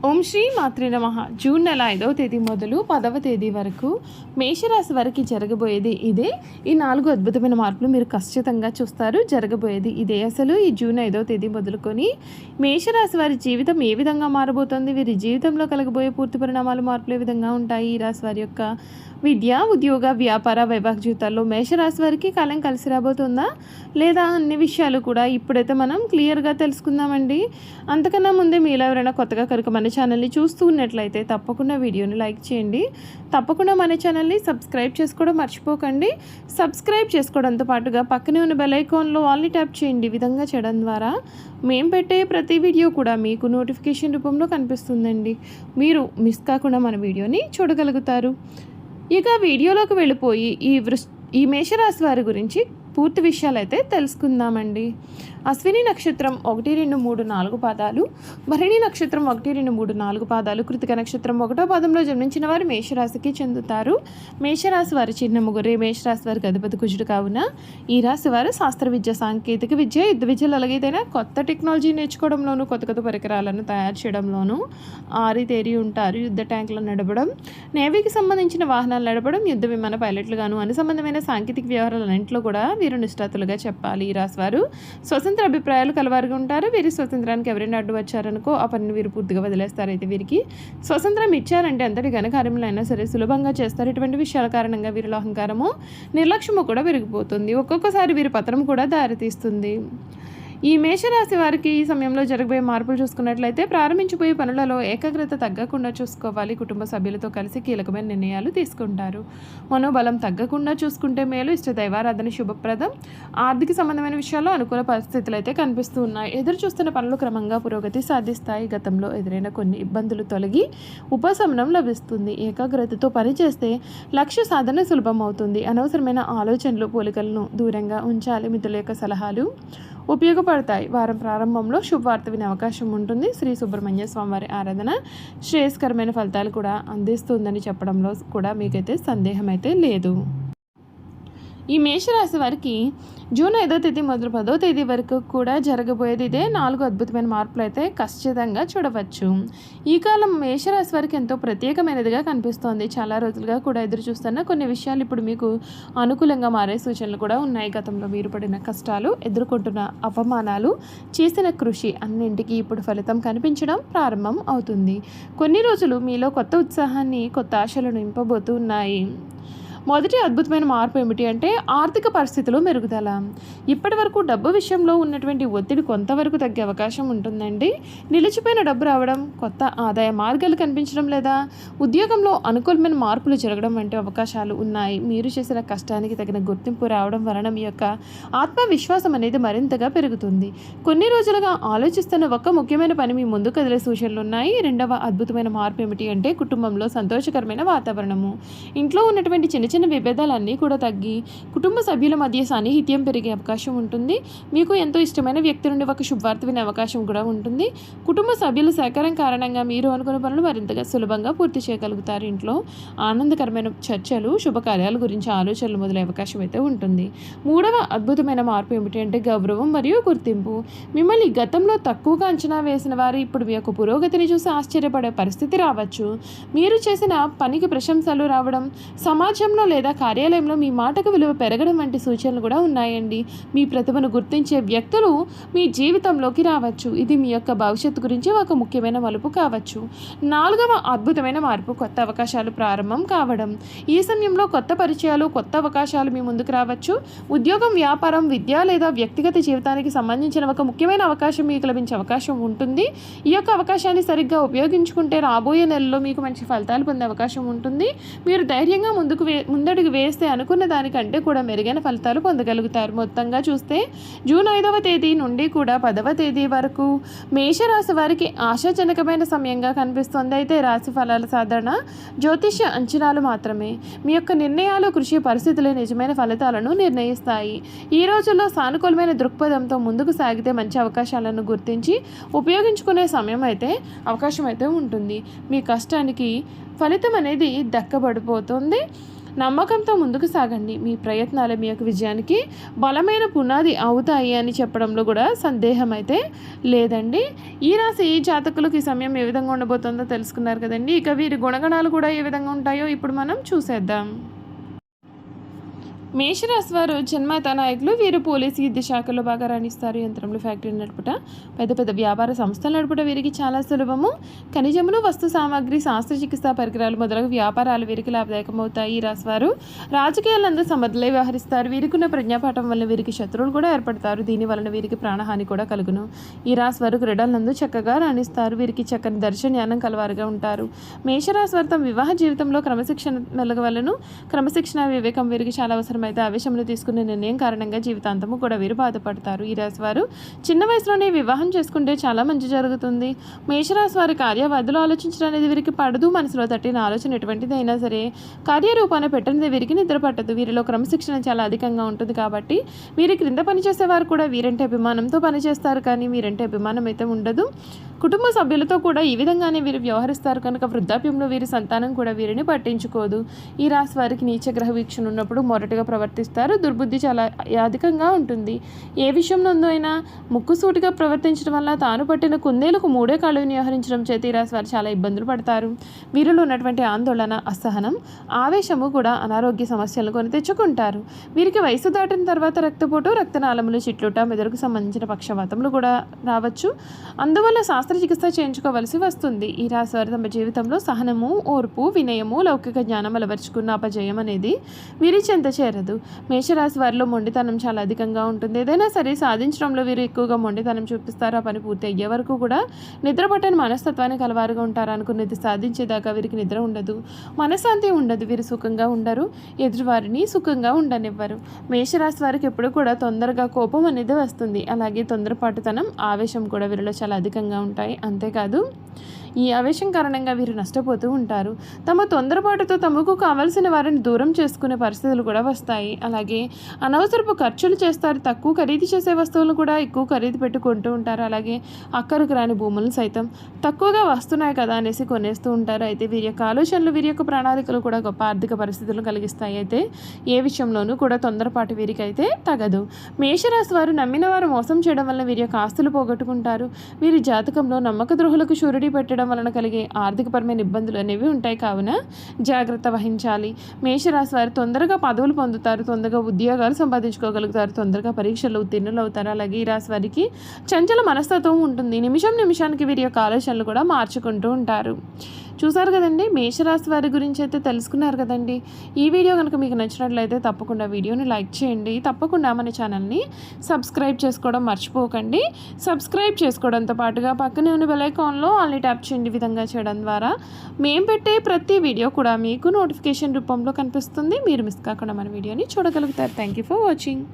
ఓం శ్రీ మాత్రే నమః. జూన్ నెల 5వ తేదీ మొదలు 10వ తేదీ వరకు మేషరాశి వారికి జరగబోయేది ఇదే. ఈ 4 అద్భుతమైన మార్పులు మీరు ఖచ్చితంగా చూస్తారు. జరగబోయేది ఇదే. అసలు ఈ జూన్ 5వ తేదీ మొదలుకొని మేషరాశి వారి జీవితం ఏ విధంగా మారబోతోంది, వీరి జీవితంలో కలగబోయే పూర్తి పరిణామాలు, మార్పులు ఏ విధంగా ఉంటాయి, ఈ రాశి వారి యొక్క విద్య, ఉద్యోగ, వ్యాపార, వైవాహిక జీవితాల్లో మేషరాశి వారికి కాలం కలిసి రాబోతుందా లేదా అన్ని విషయాలు కూడా ఇప్పుడైతే మనం క్లియర్గా తెలుసుకుందామండి. అంతకన్నా ముందే మీలో ఎవరైనా కొత్తగా కనుక మన ఛానల్ని చూస్తూ ఉన్నట్లయితే తప్పకుండా వీడియోని లైక్ చేయండి. తప్పకుండా మన ఛానల్ని సబ్స్క్రైబ్ చేసుకోవడం మర్చిపోకండి. సబ్స్క్రైబ్ చేసుకోవడంతో పాటుగా పక్కనే ఉన్న బెల్ ఐకాన్లో ఆల్ని ట్యాప్ చేయండి. ఈ విధంగా చేయడం ద్వారా మేము పెట్టే ప్రతి వీడియో కూడా మీకు నోటిఫికేషన్ రూపంలో కనిపిస్తుందండి. మీరు మిస్ కాకుండా మన వీడియోని చూడగలుగుతారు. ఇక వీడియోలోకి వెళ్ళిపోయి ఈ మేషరాశి వారి గురించి పూర్తి విషయాలు అయితే తెలుసుకుందామండి. అశ్విని నక్షత్రం 1, 2, 3, 4 పాదాలు, భరణి నక్షత్రం 1, 2, 3, 4 పాదాలు, కృతిక నక్షత్రం 1వ పాదంలో జన్మించిన వారు మేషరాశికి చెందుతారు. మేషరాశి వారి చిహ్నము గొర్రె. మేషరాశి వారికి అధిపతి కుజుడు కావున ఈ రాశి వారు శాస్త్ర విద్య, సాంకేతిక విద్య, యుద్ధ విద్యలు అలాగైతేనే కొత్త టెక్నాలజీ నేర్చుకోవడంలోనూ, కొత్త కొత్త పరికరాలను తయారు చేయడంలోనూ ఆరితేరి ఉంటారు. యుద్ధ ట్యాంకులను నడపడం, నేవీకి సంబంధించిన వాహనాలు నడపడం, యుద్ధ విమాన పైలట్లుగాను అన్ని సంబంధమైన సాంకేతిక వ్యవహారాలన్నింటిలో కూడా వీరు నిష్ఠాతులుగా చెప్పాలి. ఈ రాశి వారు స్వతంత్ర అభిప్రాయాలు కలవారుగా ఉంటారు. వీరి స్వతంత్రానికి ఎవరైనా అడ్డు వచ్చారనుకో ఆ పనిని వీరు పూర్తిగా వదిలేస్తారు. అయితే వీరికి స్వతంత్రం ఇచ్చారంటే అంతటి ఘనకార్యములు అయినా సరే సులభంగా చేస్తారు. ఇటువంటి విషయాల కారణంగా వీరిలో అహంకారము, నిర్లక్ష్యము కూడా పెరిగిపోతుంది. ఒక్కొక్కసారి వీరి పతనం కూడా దారితీస్తుంది. ఈ మేషరాశి వారికి ఈ సమయంలో జరగబోయే మార్పులు చూసుకున్నట్లయితే ప్రారంభించిపోయే పనులలో ఏకాగ్రత తగ్గకుండా చూసుకోవాలి. కుటుంబ సభ్యులతో కలిసి కీలకమైన నిర్ణయాలు తీసుకుంటారు. మనోబలం తగ్గకుండా చూసుకుంటే మేలు. ఇష్ట దైవారాధన శుభప్రదం. ఆర్థిక సంబంధమైన విషయాల్లో అనుకూల పరిస్థితులు అయితే కనిపిస్తూ ఉన్నాయి. ఎదురు చూస్తున్న పనులు క్రమంగా పురోగతి సాధిస్తాయి. గతంలో ఎదురైన కొన్ని ఇబ్బందులు తొలగి ఉపశమనం లభిస్తుంది. ఏకాగ్రతతో పనిచేస్తే లక్ష్య సాధన సులభం అవుతుంది. అనవసరమైన ఆలోచనలు, పోలికలను దూరంగా ఉంచాలి. మిత్రుల యొక్క సలహాలు ఉపయోగపడతాయి. వారం ప్రారంభంలో శుభవార్త వినే అవకాశం ఉంటుంది. శ్రీ సుబ్రహ్మణ్య స్వామివారి ఆరాధన శ్రేయస్కరమైన ఫలితాలు కూడా అందిస్తుందని చెప్పడంలో కూడా మీకైతే సందేహం అయితే లేదు. ఈ మేషరాశి వారికి జూన్ 5వ తేదీ మొదలు 10వ తేదీ వరకు కూడా జరగబోయేది ఇదే. 4 అద్భుతమైన మార్పులు అయితే ఖచ్చితంగా చూడవచ్చు. ఈ కాలం మేషరాశి వారికి ఎంతో ప్రత్యేకమైనదిగా కనిపిస్తోంది. చాలా రోజులుగా కూడా ఎదురు చూస్తున్న కొన్ని విషయాలు ఇప్పుడు మీకు అనుకూలంగా మారే సూచనలు కూడా ఉన్నాయి. గతంలో మీరు పడిన కష్టాలు, ఎదుర్కొంటున్న అవమానాలు, చేసిన కృషి అన్నింటికీ ఇప్పుడు ఫలితం కనిపించడం ప్రారంభం అవుతుంది. కొన్ని రోజులు మీలో కొత్త ఉత్సాహాన్ని, కొత్త ఆశలను నింపబోతూ ఉన్నాయి. మొదటి అద్భుతమైన మార్పు ఏమిటి అంటే ఆర్థిక పరిస్థితులు మెరుగుదల. ఇప్పటి వరకు డబ్బు విషయంలో ఉన్నటువంటి ఒత్తిడి కొంతవరకు తగ్గే అవకాశం ఉంటుందండి. నిలిచిపోయిన డబ్బు రావడం, కొత్త ఆదాయ మార్గాలు కనిపించడం లేదా ఉద్యోగంలో అనుకూలమైన మార్పులు జరగడం వంటి అవకాశాలు ఉన్నాయి. మీరు చేసిన కష్టానికి తగిన గుర్తింపు రావడం వలన మీ యొక్క ఆత్మవిశ్వాసం అనేది మరింతగా పెరుగుతుంది. కొన్ని రోజులుగా ఆలోచిస్తున్న ఒక ముఖ్యమైన పని మీ ముందు కదిలే సూచనలు ఉన్నాయి. రెండవ అద్భుతమైన మార్పు ఏమిటి అంటే కుటుంబంలో సంతోషకరమైన వాతావరణము. ఇంట్లో ఉన్నటువంటి చిన్న చిన్న విభేదాలన్నీ కూడా తగ్గి కుటుంబ సభ్యుల మధ్య సాన్నిహిత్యం పెరిగే అవకాశం ఉంటుంది. మీకు ఎంతో ఇష్టమైన వ్యక్తి నుండి ఒక శుభవార్త వినే అవకాశం కూడా ఉంటుంది. కుటుంబ సభ్యుల సహకారం కారణంగా మీరు అనుకున్న పనులు మరింతగా సులభంగా పూర్తి చేయగలుగుతారు. ఇంట్లో ఆనందకరమైన చర్చలు, శుభకార్యాల గురించి ఆలోచనలు మొదలయ్యే అవకాశం అయితే ఉంటుంది. మూడవ అద్భుతమైన మార్పు ఏమిటి అంటే గౌరవం మరియు గుర్తింపు. మిమ్మల్ని గతంలో తక్కువగా అంచనా వేసిన వారు ఇప్పుడు మీ యొక్క పురోగతిని చూసి ఆశ్చర్యపడే పరిస్థితి రావచ్చు. మీరు చేసిన పనికి ప్రశంసలు రావడం, సమాజంలో లేదా కార్యాలయంలో మీ మాటకు విలువ పెరగడం వంటి సూచనలు కూడా ఉన్నాయండి. మీ ప్రతిభను గుర్తించే వ్యక్తులు మీ జీవితంలోకి రావచ్చు. ఇది మీ యొక్క భవిష్యత్తు గురించి ఒక ముఖ్యమైన మలుపు కావచ్చు. 4వ అద్భుతమైన మార్పు కొత్త అవకాశాలు ప్రారంభం కావడం. ఈ సమయంలో కొత్త పరిచయాలు, కొత్త అవకాశాలు మీ ముందుకు రావచ్చు. ఉద్యోగం, వ్యాపారం, విద్య లేదా వ్యక్తిగత జీవితానికి సంబంధించిన ఒక ముఖ్యమైన అవకాశం మీకు లభించే అవకాశం ఉంటుంది. ఈ యొక్క అవకాశాన్ని సరిగ్గా ఉపయోగించుకుంటే రాబోయే నెలలో మీకు మంచి ఫలితాలు పొందే అవకాశం ఉంటుంది. మీరు ధైర్యంగా ముందడుగు వేస్తే అనుకున్న దానికంటే కూడా మెరుగైన ఫలితాలు పొందగలుగుతారు. మొత్తంగా చూస్తే జూన్ 5వ తేదీ నుండి కూడా 10వ తేదీ వరకు మేషరాశి వారికి ఆశాజనకమైన సమయంగా కనిపిస్తుంది. అయితే రాశి ఫలాల సాధారణ జ్యోతిష్య అంచనాలు మాత్రమే. మీ యొక్క నిర్ణయాలు, కృషి, పరిస్థితులే నిజమైన ఫలితాలను నిర్ణయిస్తాయి. ఈ రోజుల్లో సానుకూలమైన దృక్పథంతో ముందుకు సాగితే మంచి అవకాశాలను గుర్తించి ఉపయోగించుకునే అవకాశం అయితే ఉంటుంది. మీ కష్టానికి ఫలితం అనేది దక్కబడిపోతుంది. నమ్మకంతో ముందుకు సాగండి. మీ ప్రయత్నాలు మీ యొక్క విజయానికి బలమైన పునాది అవుతాయి అని చెప్పడంలో కూడా సందేహం అయితే లేదండి. ఈ రాశి జాతకులకు ఈ సమయం ఏ విధంగా ఉండబోతుందో తెలుసుకున్నారు కదండి. ఇక వీరి గుణగణాలు కూడా ఏ విధంగా ఉంటాయో ఇప్పుడు మనం చూసేద్దాం. మేషరాశి వారు జన్మత నాయకులు. వీరు పోలీసు యుద్ధ శాఖలో బాగా రాణిస్తారు. యంత్రంలో ఫ్యాక్టరీ నడుపుట, పెద్ద పెద్ద వ్యాపార సంస్థలు నడుపుట వీరికి చాలా సులభము. ఖనిజములు, వస్తు సామాగ్రి, శాస్త్రచికిత్సా పరికరాలు మొదలగు వ్యాపారాలు వీరికి లాభదాయకమవుతాయి. ఈ రాశి వారు రాజకీయాలందు సమర్థులై వ్యవహరిస్తారు. వీరికున్న ప్రజ్ఞాపాఠం వల్ల వీరికి శత్రువులు కూడా ఏర్పడతారు. దీని వలన వీరికి ప్రాణహాని కూడా కలుగును. ఈ రాశి వారు క్రీడలందు చక్కగా రాణిస్తారు. వీరికి చక్కని దర్శన్యానం కలవారుగా ఉంటారు. మేషరాశి వారు తమ వివాహ జీవితంలో క్రమశిక్షణ మెలగవలను. క్రమశిక్షణ వివేకం వీరికి చాలా అవసరం. అయితే ఆవేశంలో తీసుకునే నిర్ణయం కారణంగా జీవితాంతము కూడా వీరు బాధపడతారు. ఈ రాశి వారు చిన్న వయసులోనే వివాహం చేసుకుంటే చాలా మంచి జరుగుతుంది. మేషరాశి వారి కార్యవాదులు ఆలోచించడం అనేది వీరికి పడదు. మనసులో తట్టిన ఆలోచన ఎటువంటిది అయినా సరే కార్యరూపాన పెట్టనిది వీరికి నిద్ర పట్టదు. వీరిలో క్రమశిక్షణ చాలా అధికంగా ఉంటుంది కాబట్టి వీరి క్రింద పనిచేసేవారు కూడా వీరంటే అభిమానంతో పనిచేస్తారు. కానీ వీరంటే అభిమానం అయితే ఉండదు. కుటుంబ సభ్యులతో కూడా ఈ విధంగానే వీరు వ్యవహరిస్తారు కనుక వృద్ధాప్యంలో వీరి సంతానం కూడా వీరిని పట్టించుకోదు. ఈ రాశి వారికి నీచగ్రహ వీక్షణ ఉన్నప్పుడు మొరటుగా ప్రవర్తిస్తారు. దుర్బుద్ధి చాలా అధికంగా ఉంటుంది. ఏ విషయంలో అయినా ముక్కుసూటిగా ప్రవర్తించడం వల్ల తాను పట్టిన కుందేలకు మూడే కాళ్ళు వ్యవహరించడం చేత ఈ రాశి వారు చాలా ఇబ్బందులు పడతారు. వీరిలో ఉన్నటువంటి ఆందోళన, అసహనం, ఆవేశము కూడా అనారోగ్య సమస్యలను కొని తెచ్చుకుంటారు. వీరికి వయసు దాటిన తర్వాత రక్తపోటు, రక్తనాళములు, చిట్లుట, మెదడుకు సంబంధించిన పక్షవాతములు కూడా రావచ్చు. అందువల్ల శస్త్రచికిత్స చేయించుకోవలసి వస్తుంది. ఈ రాశి వారు తమ జీవితంలో సహనము, ఓర్పు, వినయము, లౌకిక జ్ఞానం అలవరుచుకున్న అపజయం అనేది వీరి చెంత చేరదు. మేషరాశి వారిలో మొండితనం చాలా అధికంగా ఉంటుంది. ఏదైనా సరే సాధించడంలో వీరు ఎక్కువగా మొండితనం చూపిస్తారు. ఆ పని పూర్తి అయ్యే వరకు కూడా నిద్ర పట్టని మనస్తత్వాన్ని కలవారుగా ఉంటారు. అనుకున్నది సాధించేదాకా వీరికి నిద్ర ఉండదు, మనశ్శాంతి ఉండదు. వీరు సుఖంగా ఉండరు, ఎదుటివారిని సుఖంగా ఉండనివ్వరు. మేషరాశి వారికి ఎప్పుడు కూడా తొందరగా కోపం అనేది వస్తుంది. అలాగే తొందరపాటుతనం, ఆవేశం కూడా వీరిలో చాలా అధికంగా ఉంటాయి. అంతేకాదు ఈ ఆవేశం కారణంగా వీరు నష్టపోతూ ఉంటారు. తమ తొందరపాటుతో తమకు కావలసిన వారిని దూరం చేసుకునే పరిస్థితులు కూడా వస్తాయి. అలాగే అనవసరపు ఖర్చులు చేస్తారు. తక్కువ ఖరీదు చేసే వస్తువులను కూడా ఎక్కువ ఖరీదు పెట్టుకుంటూ ఉంటారు. అలాగే అక్కరకు రాని భూములను సైతం తక్కువగా వస్తున్నాయి కదా అనేసి కొనేస్తూ ఉంటారు. అయితే వీరి యొక్క ఆలోచనలు, వీరి యొక్క ప్రణాళికలు కూడా గొప్ప ఆర్థిక పరిస్థితులను కలిగిస్తాయి. అయితే ఏ విషయంలోనూ కూడా తొందరపాటు వీరికైతే తగదు. మేషరాశి వారు నమ్మిన వారు మోసం చేయడం వల్ల వీరి యొక్క ఆస్తులు పోగొట్టుకుంటారు. వీరి జాతకంలో నమ్మక ద్రోహులకు షూరిటీ పెట్టడం వలన కలిగే ఆర్థికపరమైన ఇబ్బందులు అనేవి ఉంటాయి. కావున జాగ్రత్త వహించాలి. మేషరాశి వారు తొందరగా పదవులు పొందుతారు, తొందరగా ఉద్యోగాలు సంపాదించుకోగలుగుతారు, తొందరగా పరీక్షలు ఉత్తీర్ణులు అవుతారు. అలాగే ఈ రాశి వారికి చంచల మనస్తత్వం ఉంటుంది. నిమిషం నిమిషానికి వీరి యొక్క ఆలోచనలు కూడా మార్చుకుంటూ ఉంటారు. చూసారు కదండి, మేషరాశి వారి గురించి అయితే తెలుసుకున్నారు కదండి. ఈ వీడియో కనుక మీకు నచ్చినట్లయితే తప్పకుండా వీడియోని లైక్ చేయండి. తప్పకుండా మన ఛానల్ని సబ్స్క్రైబ్ చేసుకోవడం మర్చిపోకండి. సబ్స్క్రైబ్ చేసుకోవడంతో పాటుగా పక్కనే ఉన్న బెల్ ఐకాన్లో ఆల్ని ట్యాప్ చేయండి. విధంగా చేయడం ద్వారా మేము పెట్టే ప్రతి వీడియో కూడా మీకు నోటిఫికేషన్ రూపంలో కనిపిస్తుంది. మీరు మిస్ కాకుండా మన వీడియోని చూడగలుగుతారు. Thank you for watching.